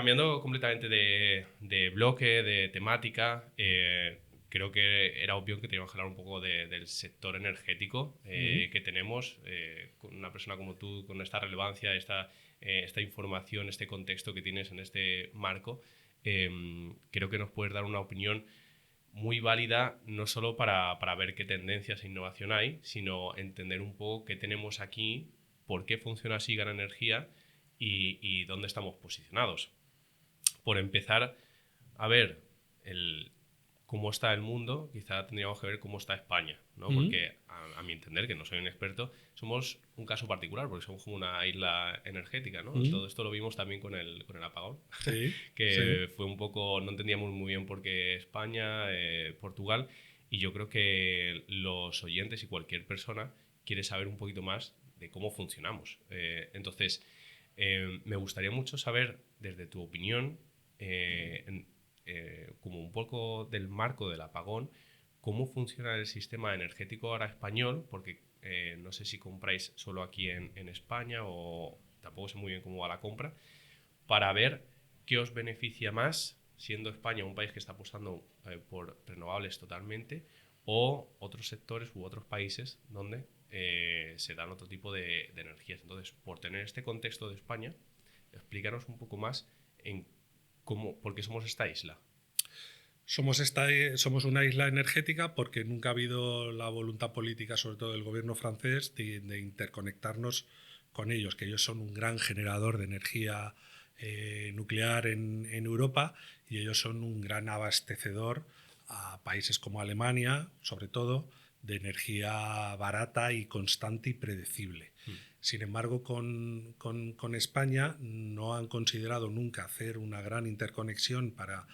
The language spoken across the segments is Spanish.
cambiando completamente de bloque, de temática, creo que era obvio que teníamos que hablar un poco del sector energético que tenemos. Con una persona como tú, con esta relevancia, esta información, este contexto que tienes en este marco, creo que nos puedes dar una opinión muy válida, no solo para ver qué tendencias e innovación hay, sino entender un poco qué tenemos aquí, por qué funciona así Gran Energía y dónde estamos posicionados. Por empezar a ver cómo está el mundo, quizá tendríamos que ver cómo está España, ¿no? Porque a mi entender, que no soy un experto, somos un caso particular, porque somos como una isla energética, ¿no? Todo esto lo vimos también con el apagón, Sí, sí. que fue un poco, no entendíamos muy bien por qué España, Portugal, y yo creo que los oyentes y cualquier persona quiere saber un poquito más de cómo funcionamos. Entonces, me gustaría mucho saber, desde tu opinión, como un poco del marco del apagón, cómo funciona el sistema energético ahora español, porque no sé si compráis solo aquí en España o tampoco sé muy bien cómo va la compra, para ver qué os beneficia más, siendo España un país que está apostando por renovables totalmente, o otros sectores u otros países donde se dan otro tipo de energías. Entonces, por tener este contexto de España, explícanos un poco más en por qué somos esta isla. Somos una isla energética porque nunca ha habido la voluntad política, sobre todo del gobierno francés, de interconectarnos con ellos, que ellos son un gran generador de energía nuclear en Europa, y ellos son un gran abastecedor a países como Alemania, sobre todo, de energía barata y constante y predecible. Sin embargo, con España no han considerado nunca hacer una gran interconexión para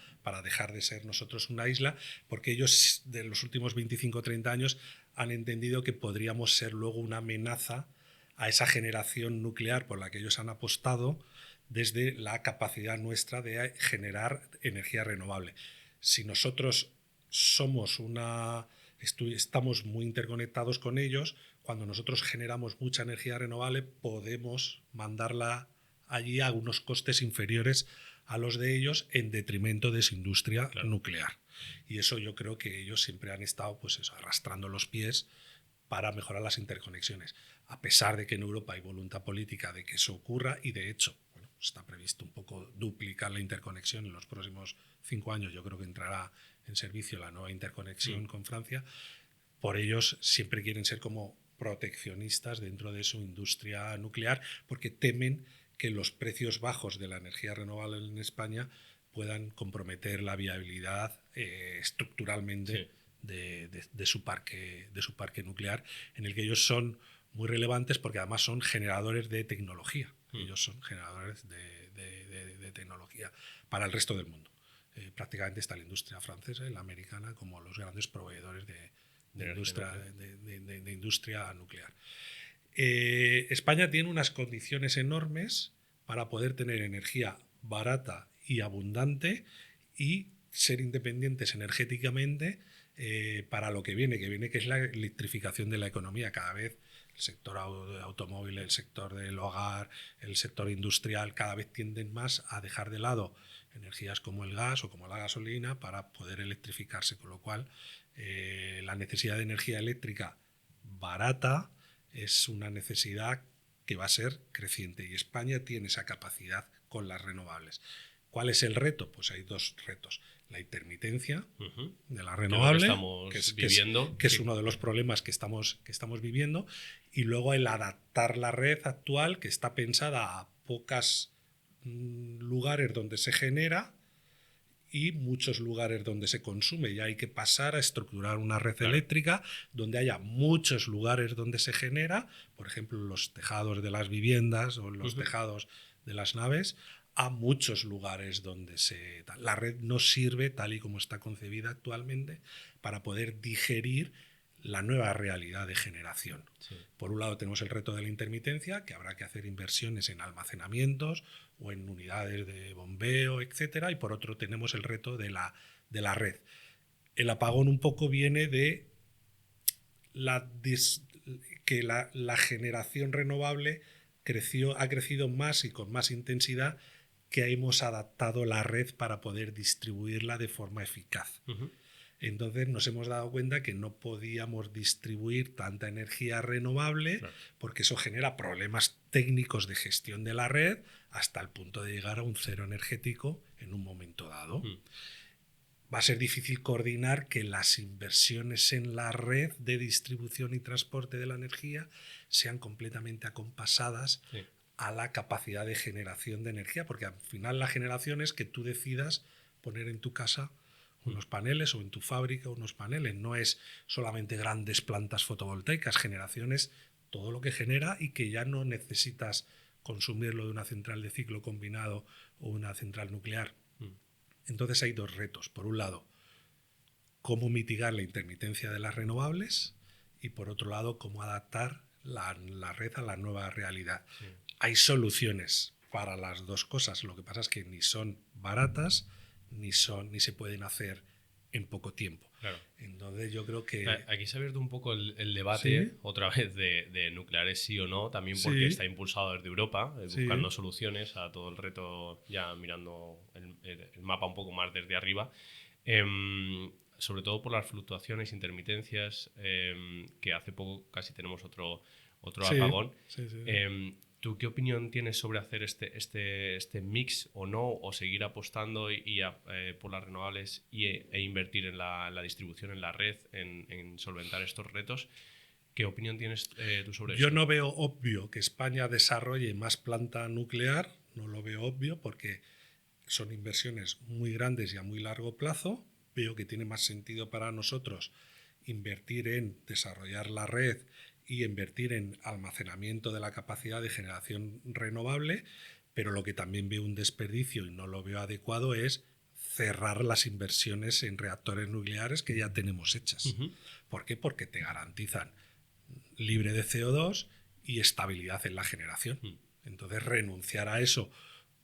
dejar de ser nosotros una isla, porque ellos de los últimos 25 o 30 años han entendido que podríamos ser luego una amenaza a esa generación nuclear por la que ellos han apostado, desde la capacidad nuestra de generar energía renovable. Si nosotros estamos muy interconectados con ellos, cuando nosotros generamos mucha energía renovable podemos mandarla allí a unos costes inferiores a los de ellos, en detrimento de su industria nuclear. Y eso yo creo que ellos siempre han estado, pues eso, arrastrando los pies para mejorar las interconexiones, a pesar de que en Europa hay voluntad política de que eso ocurra, y de hecho, bueno, está previsto un poco duplicar la interconexión en los próximos 5 años. Yo creo que entrará en servicio la nueva interconexión con Francia. Por ellos siempre quieren ser como proteccionistas dentro de su industria nuclear, porque temen que los precios bajos de la energía renovable en España puedan comprometer la viabilidad estructuralmente de su parque nuclear, en el que ellos son muy relevantes porque además son generadores de tecnología. Ellos son generadores de tecnología para el resto del mundo. Prácticamente está la industria francesa y la americana como los grandes proveedores de industria nuclear. España tiene unas condiciones enormes para poder tener energía barata y abundante y ser independientes energéticamente para lo que viene, que es la electrificación de la economía. Cada vez el sector automóvil, el sector del hogar, el sector industrial, cada vez tienden más a dejar de lado energías como el gas o como la gasolina para poder electrificarse, con lo cual la necesidad de energía eléctrica barata es una necesidad que va a ser creciente, y España tiene esa capacidad con las renovables. ¿Cuál es el reto? Pues hay dos retos. La intermitencia de la renovable, que es uno de los problemas que estamos viviendo, y luego el adaptar la red actual, que está pensada a pocos lugares donde se genera y muchos lugares donde se consume. Ya hay que pasar a estructurar una red eléctrica donde haya muchos lugares donde se genera, por ejemplo, los tejados de las viviendas o los tejados de las naves, a muchos lugares donde la red no sirve, tal y como está concebida actualmente, para poder digerir la nueva realidad de generación. Sí. Por un lado tenemos el reto de la intermitencia, que habrá que hacer inversiones en almacenamientos o en unidades de bombeo, etcétera, y por otro tenemos el reto de la red. El apagón un poco viene de que la generación renovable ha crecido más y con más intensidad que hemos adaptado la red para poder distribuirla de forma eficaz. Entonces nos hemos dado cuenta que no podíamos distribuir tanta energía renovable, claro, porque eso genera problemas técnicos de gestión de la red hasta el punto de llegar a un cero energético en un momento dado. Va a ser difícil coordinar que las inversiones en la red de distribución y transporte de la energía sean completamente acompasadas a la capacidad de generación de energía, porque al final la generación es que tú decidas poner en tu casa unos paneles o en tu fábrica unos paneles. No es solamente grandes plantas fotovoltaicas, generaciones, todo lo que genera y que ya no necesitas consumirlo de una central de ciclo combinado o una central nuclear. Entonces hay dos retos. Por un lado, cómo mitigar la intermitencia de las renovables y por otro lado, cómo adaptar la red a la nueva realidad. Hay soluciones para las dos cosas. Lo que pasa es que ni son baratas ni se pueden hacer en poco tiempo. Claro. Entonces yo creo que... Aquí se ha abierto un poco el debate otra vez de nucleares sí o no, también porque está impulsado desde Europa, buscando soluciones a todo el reto, ya mirando el mapa un poco más desde arriba. Sobre todo por las fluctuaciones, intermitencias, que hace poco casi tenemos otro apagón. ¿Tú qué opinión tienes sobre hacer este mix o no, o seguir apostando por las renovables e invertir en la distribución, en la red, en solventar estos retos? ¿Qué opinión tienes tú sobre eso? Yo no veo obvio que España desarrolle más planta nuclear, no lo veo obvio porque son inversiones muy grandes y a muy largo plazo. Veo que tiene más sentido para nosotros invertir en desarrollar la red y invertir en almacenamiento de la capacidad de generación renovable, pero lo que también veo un desperdicio y no lo veo adecuado es cerrar las inversiones en reactores nucleares que ya tenemos hechas. ¿Por qué? Porque te garantizan libre de CO2 y estabilidad en la generación. Entonces renunciar a eso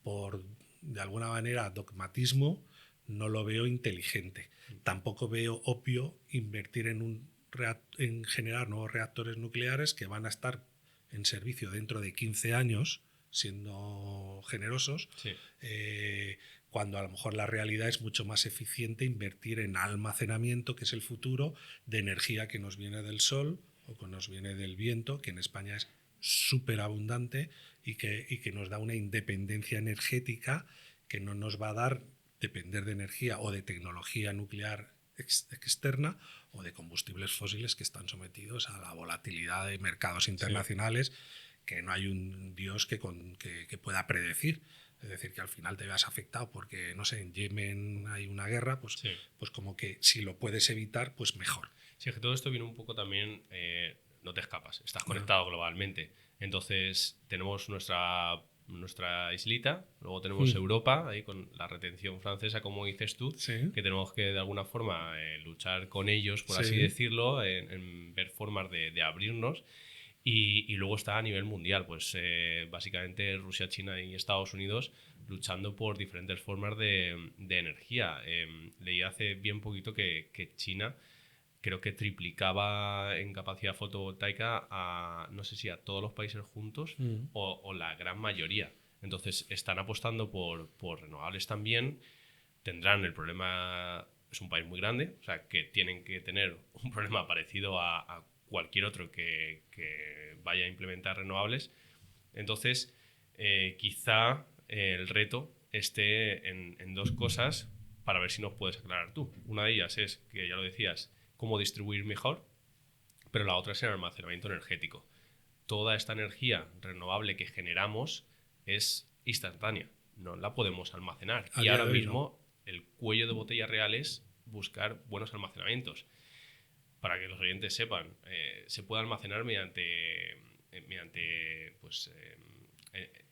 por, de alguna manera, dogmatismo, no lo veo inteligente. Tampoco veo obvio invertir en generar nuevos reactores nucleares que van a estar en servicio dentro de 15 años, siendo generosos, cuando a lo mejor la realidad es mucho más eficiente invertir en almacenamiento, que es el futuro, de energía que nos viene del sol o que nos viene del viento, que en España es súper abundante y que nos da una independencia energética que no nos va a dar depender de energía o de tecnología nuclear externa o de combustibles fósiles que están sometidos a la volatilidad de mercados internacionales que no hay un Dios que pueda predecir. Es decir, que al final te veas afectado porque, no sé, en Yemen hay una guerra, pues como que si lo puedes evitar, pues mejor. Sí, es que todo esto viene un poco también, no te escapas, estás conectado globalmente. Entonces tenemos nuestra islita, luego tenemos Europa, ahí con la retención francesa, como dices tú, que tenemos que de alguna forma luchar con ellos, por así decirlo, en ver formas de abrirnos. Y luego está a nivel mundial, pues básicamente Rusia, China y Estados Unidos luchando por diferentes formas de energía. Leí hace bien poquito que China creo que triplicaba en capacidad fotovoltaica no sé si a todos los países juntos o la gran mayoría. Entonces están apostando por renovables también. Tendrán el problema, es un país muy grande, o sea que tienen que tener un problema parecido a cualquier otro que vaya a implementar renovables. Entonces quizá el reto esté en dos cosas para ver si nos puedes aclarar tú. Una de ellas es, que ya lo decías, cómo distribuir mejor, pero la otra es el almacenamiento energético. Toda esta energía renovable que generamos es instantánea, no la podemos almacenar. Y ahora mismo el cuello de botella real es buscar buenos almacenamientos. Para que los oyentes sepan, se puede almacenar mediante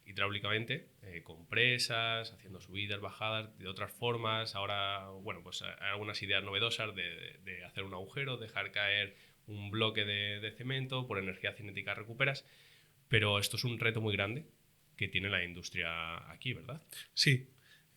hidráulicamente, con presas, haciendo subidas, bajadas, de otras formas. Ahora, bueno, pues hay algunas ideas novedosas de hacer un agujero, dejar caer un bloque de cemento, por energía cinética recuperas, pero esto es un reto muy grande que tiene la industria aquí, ¿verdad? Sí,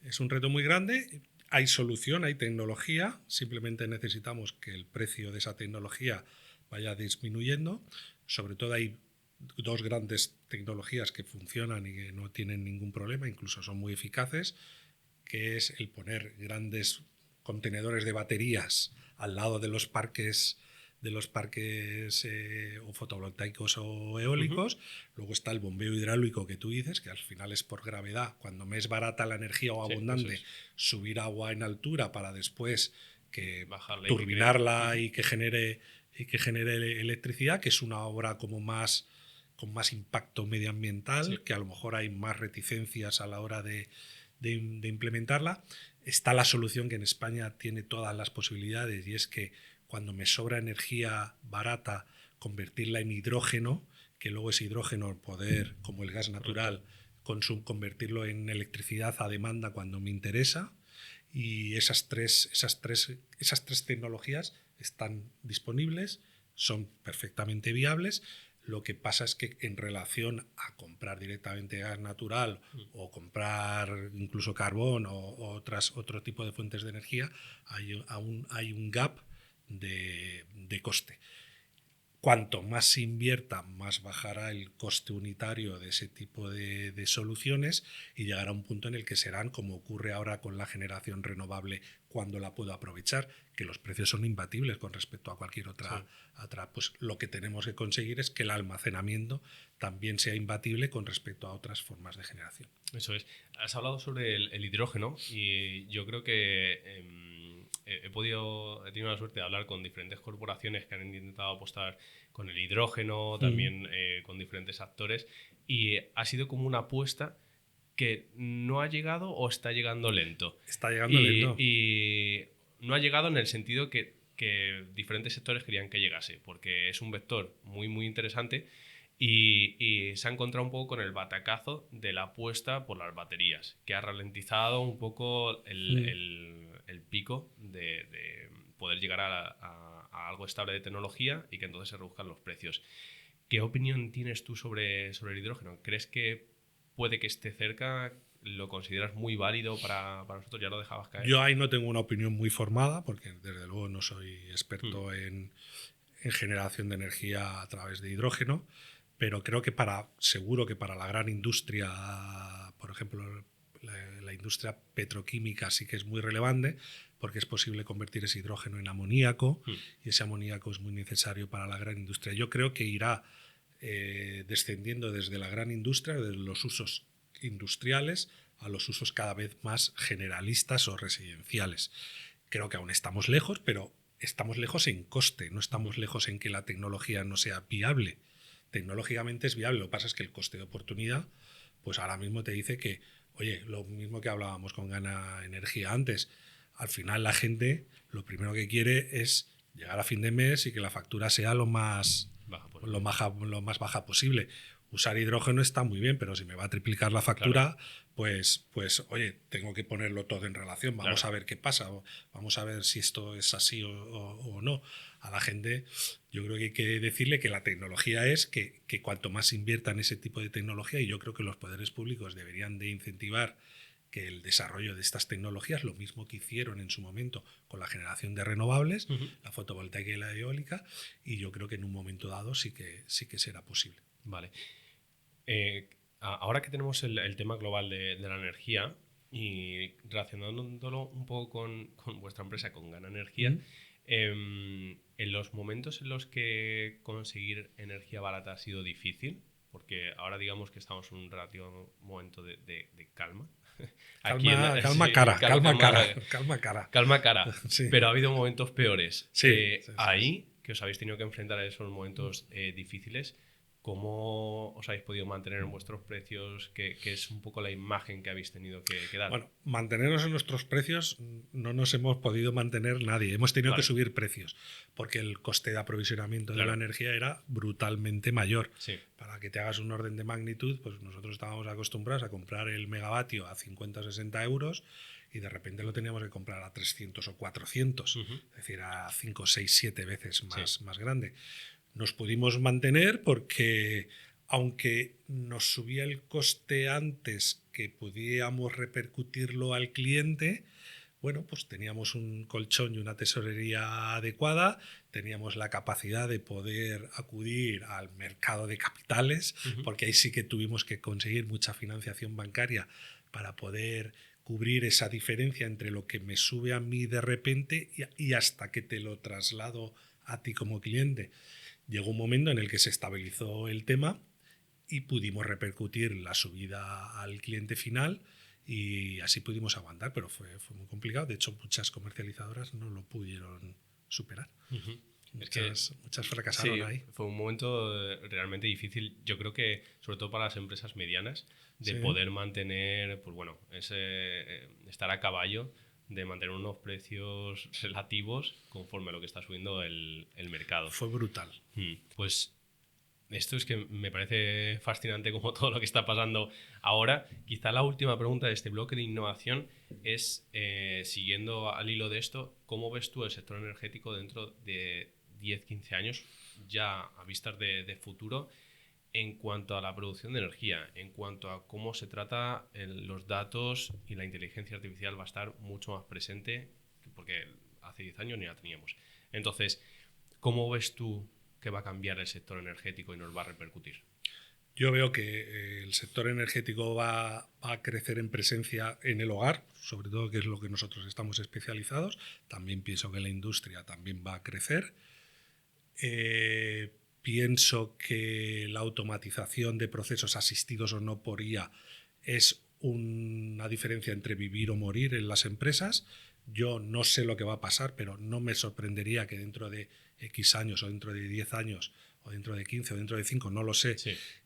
es un reto muy grande. Hay solución, hay tecnología, simplemente necesitamos que el precio de esa tecnología vaya disminuyendo. Sobre todo hay dos grandes tecnologías que funcionan y que no tienen ningún problema, incluso son muy eficaces, que es el poner grandes contenedores de baterías al lado de los parques o fotovoltaicos o eólicos. Luego está el bombeo hidráulico que tú dices, que al final es por gravedad. Cuando me es barata la energía o abundante, subir agua en altura para después que bajarla turbinarla y que genere electricidad, que es una obra como con más impacto medioambiental, que a lo mejor hay más reticencias a la hora de implementarla. Está la solución que en España tiene todas las posibilidades, y es que cuando me sobra energía barata, convertirla en hidrógeno, que luego ese hidrógeno poder, como el gas natural, convertirlo en electricidad a demanda cuando me interesa. Y esas tres tecnologías están disponibles, son perfectamente viables. Lo que pasa es que en relación a comprar directamente gas natural o comprar incluso carbón o otro tipo de fuentes de energía, aún hay un gap de coste. Cuanto más se invierta, más bajará el coste unitario de ese tipo de soluciones, y llegará a un punto en el que serán, como ocurre ahora con la generación renovable cuando la puedo aprovechar, que los precios son imbatibles con respecto a cualquier otra. Pues lo que tenemos que conseguir es que el almacenamiento también sea imbatible con respecto a otras formas de generación. Eso es. Has hablado sobre el hidrógeno, y yo creo que he tenido la suerte de hablar con diferentes corporaciones que han intentado apostar con el hidrógeno, también con diferentes actores, y ha sido como una apuesta que no ha llegado o está llegando lento. Está llegando lento. Y no ha llegado en el sentido que diferentes sectores querían que llegase, porque es un vector muy, muy interesante. Y se ha encontrado un poco con el batacazo de la apuesta por las baterías, que ha ralentizado un poco el pico de poder llegar a algo estable de tecnología, y que entonces se reduzcan los precios. ¿Qué opinión tienes tú sobre el hidrógeno? ¿Crees que puede que esté cerca? ¿Lo consideras muy válido para nosotros? ¿Ya lo dejabas caer? Yo ahí no tengo una opinión muy formada, porque desde luego no soy experto en generación de energía a través de hidrógeno, pero creo que seguro que para la gran industria, por ejemplo, la industria petroquímica, sí que es muy relevante, porque es posible convertir ese hidrógeno en amoníaco, y ese amoníaco es muy necesario para la gran industria. Yo creo que irá descendiendo desde la gran industria, desde los usos industriales, a los usos cada vez más generalistas o residenciales. Creo que aún estamos lejos, pero estamos lejos en coste, no estamos lejos en que la tecnología no sea viable. Tecnológicamente es viable, lo que pasa es que el coste de oportunidad, pues ahora mismo te dice que, oye, lo mismo que hablábamos con Gana Energía antes, al final la gente lo primero que quiere es llegar a fin de mes y que la factura sea lo más baja posible. Usar hidrógeno está muy bien, pero si me va a triplicar la factura, pues oye, tengo que ponerlo todo en relación. Vamos a ver qué pasa, vamos a ver si esto es así o no. A la gente yo creo que hay que decirle que la tecnología es que cuanto más invierta en ese tipo de tecnología, y yo creo que los poderes públicos deberían de incentivar que el desarrollo de estas tecnologías, lo mismo que hicieron en su momento con la generación de renovables, la fotovoltaica y la eólica, y yo creo que en un momento dado sí que será posible. Vale. Ahora que tenemos el tema global de la energía, y relacionándolo un poco con vuestra empresa, con Gana Energía, en los momentos en los que conseguir energía barata ha sido difícil, porque ahora digamos que estamos en un relativo momento de calma. Calma cara. Sí. Pero ha habido momentos peores. Sí. Ahí, que os habéis tenido que enfrentar a esos momentos difíciles, ¿cómo os habéis podido mantener en vuestros precios? ¿Qué es un poco la imagen que habéis tenido que dar? Bueno, mantenernos en nuestros precios no nos hemos podido mantener nadie. Hemos tenido que subir precios, porque el coste de aprovisionamiento de la energía era brutalmente mayor. Sí. Para que te hagas un orden de magnitud, pues nosotros estábamos acostumbrados a comprar el megavatio a 50 o 60 euros, y de repente lo teníamos que comprar a 300 o 400, es decir, a 5, 6, 7 veces más grande. Nos pudimos mantener porque, aunque nos subía el coste antes que pudiéramos repercutirlo al cliente, bueno, pues teníamos un colchón y una tesorería adecuada, teníamos la capacidad de poder acudir al mercado de capitales, porque ahí sí que tuvimos que conseguir mucha financiación bancaria para poder cubrir esa diferencia entre lo que me sube a mí de repente y hasta que te lo traslado a ti como cliente. Llegó un momento en el que se estabilizó el tema y pudimos repercutir la subida al cliente final y así pudimos aguantar, pero fue muy complicado. De hecho, muchas comercializadoras no lo pudieron superar. Muchas fracasaron ahí. Fue un momento realmente difícil. Yo creo que, sobre todo para las empresas medianas, de poder mantener, pues bueno, estar a caballo, de mantener unos precios relativos conforme a lo que está subiendo el mercado. Fue brutal. Pues esto es que me parece fascinante como todo lo que está pasando ahora. Quizá la última pregunta de este bloque de innovación es, siguiendo al hilo de esto, ¿cómo ves tú el sector energético dentro de 10-15 años, ya a vistas de futuro, en cuanto a la producción de energía, en cuanto a cómo se trata los datos y la inteligencia artificial va a estar mucho más presente, porque hace 10 años ni la teníamos? Entonces, ¿cómo ves tú que va a cambiar el sector energético y nos va a repercutir? Yo veo que el sector energético va a crecer en presencia en el hogar, sobre todo, que es lo que nosotros estamos especializados. También pienso que la industria también va a crecer. Pienso que la automatización de procesos asistidos o no por IA es una diferencia entre vivir o morir en las empresas. Yo no sé lo que va a pasar, pero no me sorprendería que dentro de X años o dentro de 10 años o dentro de 15 o dentro de 5, no lo sé,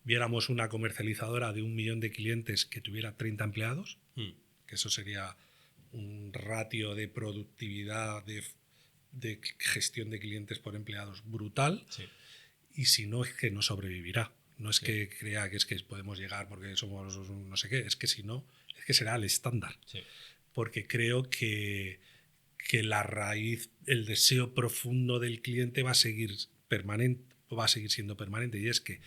viéramos una comercializadora de 1 millón de clientes que tuviera 30 empleados, que eso sería un ratio de productividad, de gestión de clientes por empleados brutal. Y si no, es que no sobrevivirá. No es que crea que es que podemos llegar porque somos no sé qué, es que si no, es que será el estándar. Porque creo que la raíz, el deseo profundo del cliente va a seguir siendo permanente, y es que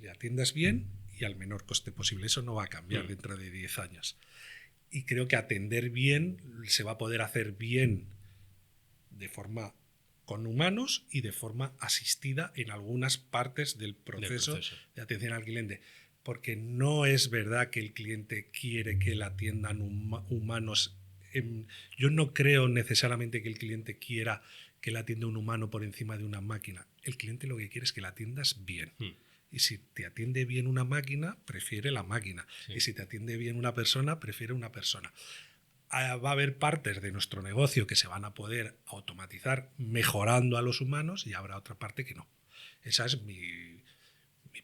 le atiendas bien y al menor coste posible. Eso no va a cambiar dentro de 10 años. Y creo que atender bien se va a poder hacer bien de forma con humanos y de forma asistida en algunas partes del proceso de atención al cliente. Porque no es verdad que el cliente quiere que le atiendan humanos. Yo no creo necesariamente que el cliente quiera que le atienda un humano por encima de una máquina. El cliente lo que quiere es que le atiendas bien. Y si te atiende bien una máquina, prefiere la máquina. Y si te atiende bien una persona, prefiere una persona. Va a haber partes de nuestro negocio que se van a poder automatizar mejorando a los humanos y habrá otra parte que no. Esa es mi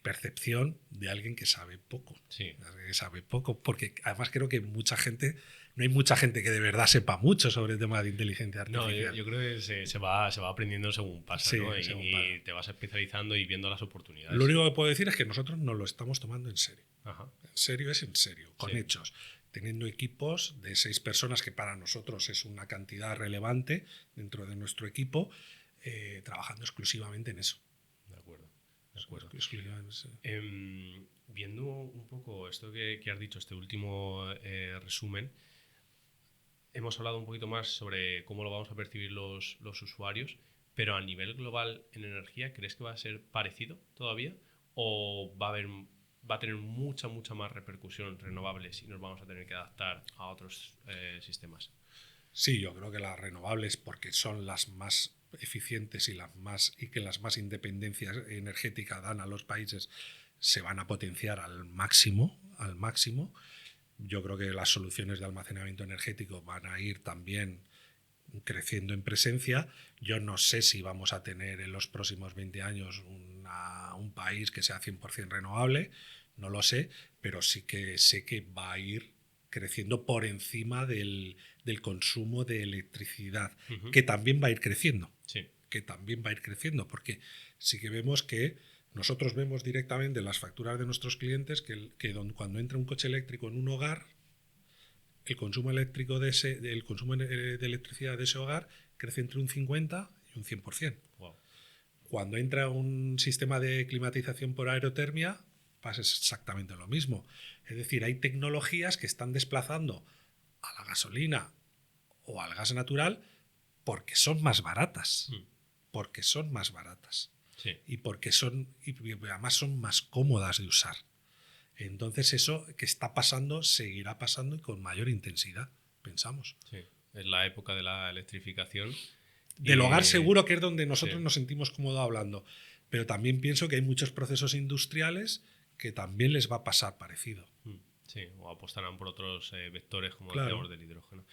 percepción de alguien que sabe poco. Que sabe poco, porque además creo que no hay mucha gente que de verdad sepa mucho sobre el tema de inteligencia artificial. No, yo creo que se va aprendiendo según pasa, ¿no? Y te vas especializando y viendo las oportunidades. Lo único que puedo decir es que nosotros nos lo estamos tomando en serio. Ajá. En serio es en serio, con hechos. Teniendo equipos de 6 personas, que para nosotros es una cantidad relevante dentro de nuestro equipo, trabajando exclusivamente en eso. De acuerdo. Viendo un poco esto que has dicho, este último resumen, hemos hablado un poquito más sobre cómo lo vamos a percibir los usuarios, pero a nivel global en energía, ¿crees que va a ser parecido todavía? ¿O va a tener mucha más repercusión en renovables y nos vamos a tener que adaptar a otros sistemas? Sí, yo creo que las renovables, porque son las más eficientes y que las más independencia energética dan a los países, se van a potenciar al máximo. Yo creo que las soluciones de almacenamiento energético van a ir también creciendo en presencia. Yo no sé si vamos a tener en los próximos 20 años un país que sea 100% renovable, no lo sé, pero sí que sé que va a ir creciendo por encima del consumo de electricidad, que también va a ir creciendo. Porque sí que vemos que nosotros vemos directamente en las facturas de nuestros clientes que cuando entra un coche eléctrico en un hogar, el consumo eléctrico el consumo de electricidad de ese hogar crece entre un 50 y un 100%. Wow. Cuando entra un sistema de climatización por aerotermia, pasa exactamente lo mismo. Es decir, hay tecnologías que están desplazando a la gasolina o al gas natural porque son más baratas. porque son más baratas Sí. y porque y además son más cómodas de usar. Entonces eso que está pasando seguirá pasando y con mayor intensidad, pensamos. Sí. Es la época de la electrificación. Del hogar Y- seguro que es donde nosotros sí. nos sentimos cómodos hablando, pero también pienso que hay muchos procesos industriales que también les va a pasar parecido. Sí, o apostarán por otros vectores, como Claro. decíamos, del hidrógeno.